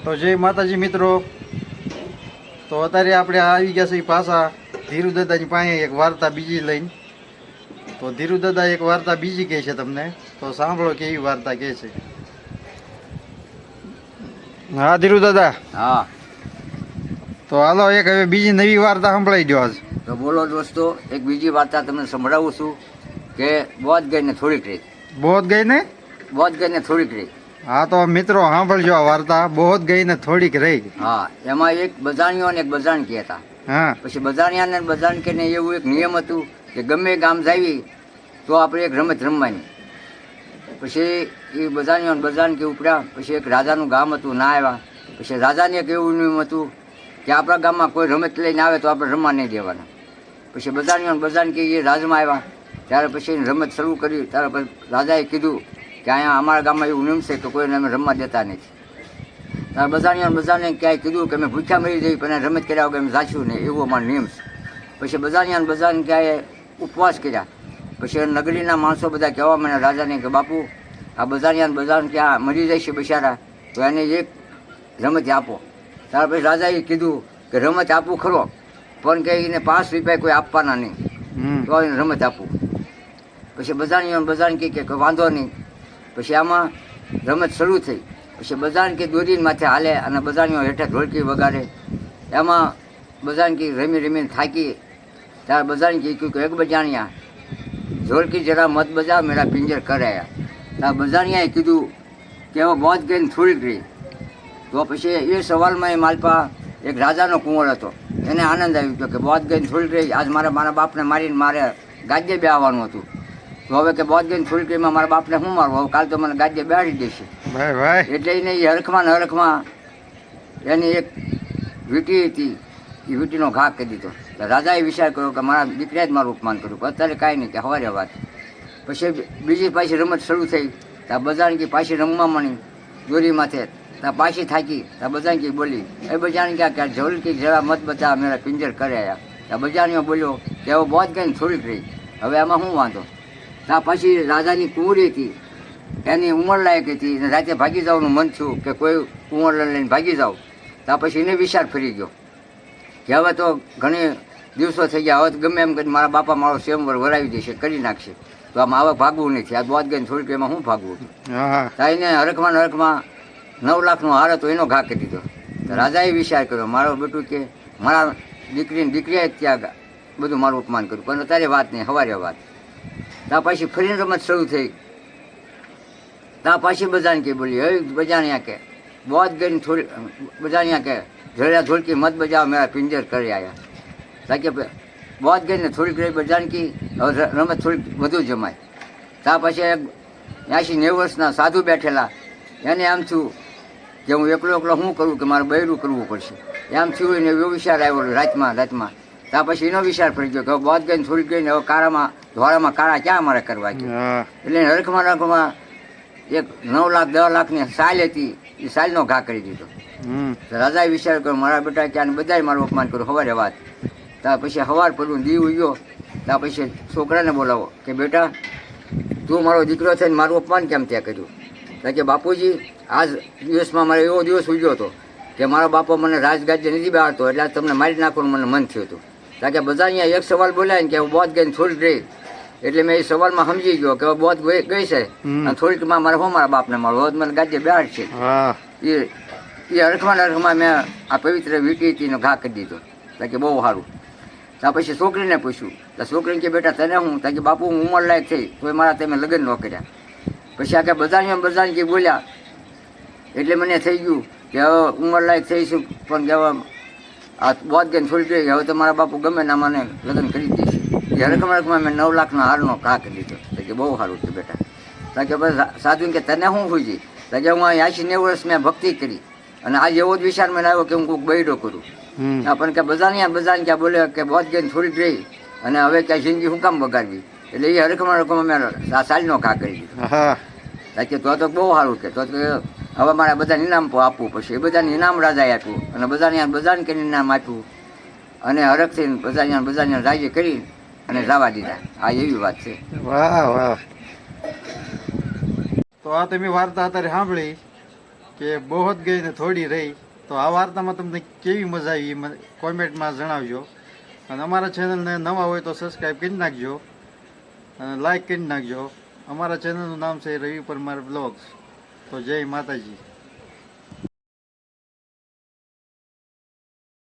તો જય માતાજી મિત્રો, તો અત્યારે આપણે આવી ગયા છીએ પાછા ધીરુ દાદાની પાસે એક વાર્તા બીજી લઈને. તો ધીરુ દાદા એક વાર્તા બીજી કહે છે તમને, તો સાંભળો કેવી વાર્તા કહે છે. હા ધીરુ દાદા. હા તો હાલો એક હવે બીજી નવી વાર્તા સંભળાઈ દો આજ. તો બોલો દોસ્તો, એક બીજી વાર્તા તમને સંભળાવું છું કે બોધ ગઈને થોડીક રહી. બહોત ગઈ ને? બોધ ગઈને થોડીક રહી. હા તો મિત્રો સાંભળજો આ વાર્તા, બહોત ગઈ ને થોડીક રહી. હા, એમાં એક બજાણીઓ અને એક બજાણકી હતા. હા પછી બજાણિયા અને બજાણકીને એવું એક નિયમ હતું કે ગમે ગામ જાવી તો આપણે એક રમત રમવાની. પછી એ બજાણીઓ અને બજાણકી ઉપડ્યા. પછી એક રાજાનું ગામ હતું, ના આવ્યા. પછી રાજાને એક એવું નિયમ હતું કે આપણા ગામમાં કોઈ રમત લઈને આવે તો આપણે રમવા નહીં દેવાના. પછી બજાણીઓ અને બજાણકી એ રાજમાં આવ્યા. ત્યારે પછી રમત શરૂ કરી. ત્યારે પછી રાજાએ કીધું કે અહીંયા અમારા ગામમાં એવું નિયમ છે કે કોઈને અમે રમવા દેતા નથી. ત્યારે બજાણીઓ અને બજારને ક્યાંય કીધું કે અમે ભૂખ્યા મરી જઈએ પણ રમત કર્યા વગર અમે જાશું ને, એવો અમારો નિયમ છે. પછી બજાણીઓ અને બજારને ક્યાંય ઉપવાસ કર્યા. પછી નગરીના માણસો બધા કહેવા મને રાજાને કે બાપુ આ બજાણીઓ અને બજાર ક્યાં મરી જાય છે બિચારા, તો એને એક રમત આપો. ત્યાર પછી રાજાએ કીધું કે રમત આપવું ખરો, પણ કે એને 5 રૂપિયા કોઈ આપવાના નહીં, તો એને રમત આપવું. પછી બજાણીઓ અને બજાર કે વાંધો નહીં. પછી આમાં રમત શરૂ થઈ. પછી બજાણકી દોરીને માથે હાલે અને બજાણીઓ હેઠે ઢોલકી વગાડે. એમાં બજાણકી રમી રમીને થાકી. ત્યારે બજાણકી કહ્યું કે એક બજાણિયા ઢોલકી જરા મત બજા મેરા પિંજર કરાયા. ત્યારે બજાણિયાએ કીધું કે હવે બોધ ગઈને થોડીક રહી. તો પછી એ સવાલમાં એ માલપા એક રાજાનો કુંવર હતો, એને આનંદ આવી ગયો કે બોધ ગઈને થોડીક રહી. આજ મારા બાપને મારીને મારે ગાજ્ય બે આવવાનું હતું. તો હવે કે બોધ ગઈને થોડીક રહીમાં મારા બાપને શું મારવું, હવે કાલ તો મને ગાજ્ય બેહાડી દેશે. ભાઈ ભાઈ એટલે એને એ હરખમાં ને હરખમાં એની એક વીંટી હતી, એ વીંટીનો ઘા કરી દીધો. રાજાએ વિચાર કર્યો કે મારા દીકરાએ જ મારું અપમાન કર્યું, અત્યારે કાંઈ નહીં, કે હવારે વાત. પછી બીજી પાછી રમત શરૂ થઈ. ત્યાં બજાણકી પાછી રમવા માંડી દોરી માથે. ત્યાં પાછી થાકી. ત્યાં બજાણકી બોલી એ બજાણકી કે ઢોલકી જરા મત બચા મેરા પિંજર કર્યા. ત્યાં બજાણીઓ બોલ્યો કે હવે બોધ ગઈને થોડીક રહી, હવે આમાં શું વાંધો. ત્યાં પછી રાજાની કુંવરી હતી, એની ઉંમર લાયક હતી, અને રાતે ભાગી જવાનું મન થયું કે કોઈ કુંવર લઈને ભાગી જાવ. ત્યાં પછી એને વિચાર ફરી ગયો કે હવે તો ઘણી દિવસો થઈ ગયા, હવે તો ગમે એમ કરી મારા બાપા મારો સ્વયંવર વરાવી દેશે, કરી નાખશે, તો આમાં હવે ભાગવું નથી. આ બોધ ગઈને થોડીક એમાં શું ભાગવું હતું. હા ત્યાં એને હરખમાં 9 લાખનો હાર હતો, એનો ઘા કરી દીધો. તો રાજાએ વિચાર કર્યો મારો બેટું કે મારા દીકરીએ ત્યાં બધું મારું અપમાન કર્યું, પણ અત્યારે વાત નહીં, હવારે વાત. ત્યાં પછી ફરીને રમત શરૂ થઈ. ત્યાં પાછી બજાણકી બોલી હવે બજાણિયા કે બોધ ગઈને થોડી બજાણિયા કે જરા ઢોલકી મત બજાવ મેરા પિંજર કરી આવ્યા. તાકે બોધ ગઈને થોડીક રહી બજાણકી, હવે રમત થોડીક વધુ જમાય. ત્યાં પછી 80-90 વર્ષના સાધુ બેઠેલા, એને આમ થયું કે હું એકલો શું કરું, કે મારે બૈરું કરવું પડશે. એમ થયું એને એવો વિચાર આવ્યો રાતમાં. ત્યાં પછી એનો વિચાર પડી ગયો કે હવે બોધ ગઈને થોડીક ગઈને હવે ધોળામાં કાળા ક્યાં મારે કરવા. એટલે હરખમાં એક 9 લાખ 10 લાખની સાલ હતી, એ સાલનો ઘા કરી દીધો. રાજાએ વિચાર કર્યો મારા બેટા ક્યાં બધાય મારું અપમાન કર્યું, હવારે વાત. ત્યાં પછી હવાર પડ્યું, દીવ ઉગ્યો. ત્યાં પછી છોકરાને બોલાવો કે બેટા તું મારો દીકરો થઈને મારું અપમાન કેમ ત્યાં કર્યું. કારણ કે બાપુજી આજ દિવસમાં મારે એવો દિવસ ઉગ્યો હતો કે મારો બાપો મને રાજગાજ્ય નથી બેહાડતો, એટલે તમને મારી નાખવાનું મને મન થયું હતું. કારણ કે બધા અહીંયા એક સવાલ બોલાય ને કે બોધ ગઈને થોડીક રહી, એટલે મેં એ સવાલમાં સમજી ગયો કે બોધ ગઈ છે અને થોડીકમાં મારે શું મારા બાપને મારો બોધ મને ગાજ્ય બેહાડ છે. એ હરખમાં મેં આ પવિત્ર વીંટીનો ઘા કરી દીધો. કારણ કે બહુ સારું. ત્યાં પછી છોકરીને પૂછ્યું. તો છોકરીને કે બેટા તને હું, કારણ કે બાપુ હું ઉંમર લાયક થઈ તો મારા તમે લગ્ન ન કર્યા. પછી આખે બજાણીઓ બોલ્યા એટલે મને થઈ ગયું કે હવે ઉંમર લાયક થઈશું, પણ કે હવે આ બોધ ગઈને થોડીક રહી, હવે તો મારા બાપુ ગમે ના મને લગ્ન કરી દેશે. એ હરખમાં મેં 9 લાખના હારનો ઘા કરી દીધો. કે બહુ સારું છે બેટા. કારણ કે બસ સાધુ કે તને શું ખુશી. કારણ કે હું 80-90 વર્ષ મેં ભક્તિ કરી અને આજ એવો જ વિચાર મને આવ્યો કે હું કોઈક બૈરો કરું. પણ કે બજાણિયા બોલે કે બોધ ગઈને થોડીક રહી અને હવે ક્યાં જિંદગી શું કામ બગાડવી. એટલે એ હરખમાં મેં આ સાલનો ઘા કરી દીધો. કારણ કે તો બહુ સારું કે તો હવે મારે બધાને ઇનામ આપવું પડશે. એ બધાને ઇનામ રાજાએ આપ્યું અને બજાણકીને ઇનામ આપ્યું અને હરખથી બજાણિયા રાજી કરી અને જવા દીધા. આ એવી વાત છે. વાહ વાહ. તો આ તમે વાર્તા અત્યારે સાંભળી. કે બહોત ગઈ ને થોડી રહી. તો આ વાર્તામાં તમને કેવી મજા આવી એ કોમેન્ટમાં જણાવજો. અને અમારા ચેનલને નવા હોય તો સબસ્ક્રાઈબ કરી નાખજો અને લાઈક કરી નાખજો. અમારા ચેનલનું નામ છે રવિ પરમાર બ્લોગ્સ. તો જય માતાજી.